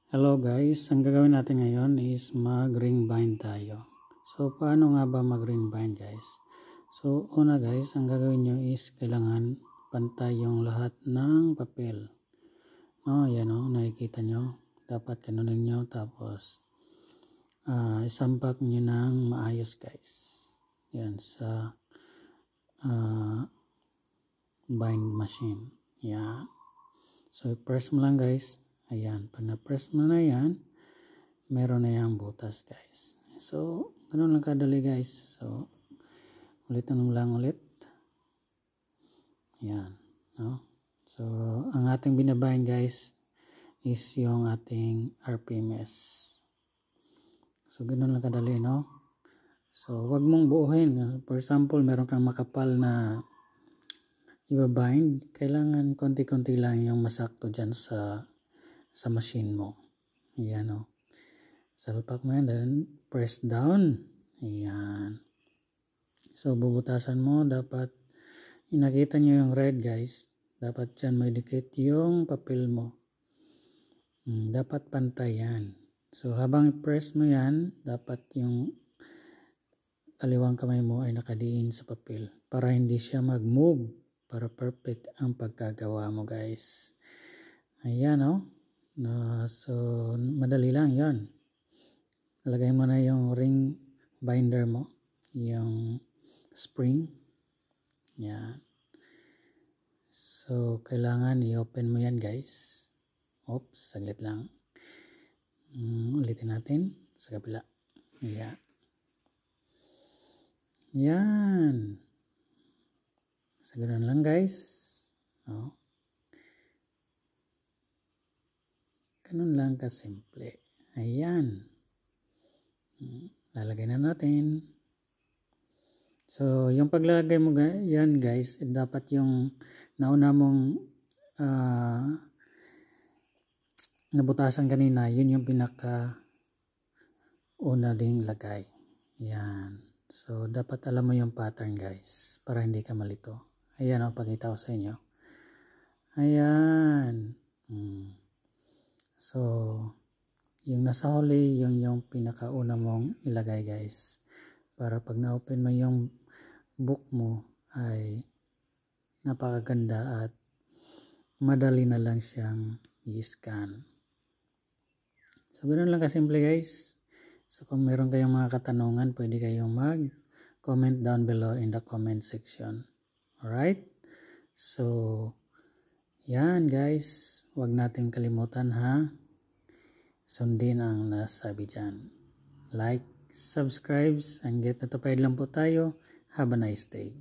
Hello guys, ang gagawin natin ngayon is mag-ring bind tayo. So paano nga ba mag-ring bind guys? So una guys, ang gagawin nyo is kailangan pantay yung lahat ng papel. Yan nakikita nyo. Dapat ganunin nyo tapos isampak nyo ng maayos guys. Yan sa bind machine. Yan. So press mo lang guys. Ayan, pag na-press mo na yan, meron na yung butas guys. So, ganun lang kadali guys. So, ulitin lang ulit. Ayan. No? So, ang ating binabind guys is yung ating RPMS. So, ganun lang kadali, no? So, wag mong buuhin. For example, meron kang makapal na ibabind. Kailangan konti-konti lang yung masakto dyan sa machine mo. Ayan o. Salpak mo yan, then press down. Ayan. So, bubutasan mo. Dapat, nakita nyo yung red guys. Dapat dyan may dikit yung papel mo. Dapat pantay yan. So, habang i-press mo yan, dapat yung kaliwang kamay mo ay nakadiin sa papel. Para hindi siya mag-move. Para perfect ang pagkagawa mo guys. Ayan o. So, madali lang yan. Lagay mo na yung ring binder mo. Yung spring. Yan. So, kailangan i-open mo yan guys. Oops, saglit lang. Ulitin natin sa kabila. Yan. Yan. So, ganun lang guys. Ganun lang kasimple. Ayan. Lalagay na natin. So, yung paglagay mo yan guys, dapat yung nauna mong nabutasan kanina, yun yung pinaka una ding lagay. Yan. So, dapat alam mo yung pattern guys, para hindi ka malito. Ayan o, pakita ko sa inyo. Ayan. So, yung nasa huli, yung pinakauna mong ilagay guys. Para pag na-open mo yung book mo ay napakaganda at madali na lang siyang i-scan. So, ganoon lang kasimple guys. So, kung meron kayong mga katanungan, pwede kayong mag-comment down below in the comment section. Alright? So, yan guys. Huwag natin kalimutan ha. Sundin ang nasabi dyan. Like, subscribe, and get notified lang po tayo. Have a nice day.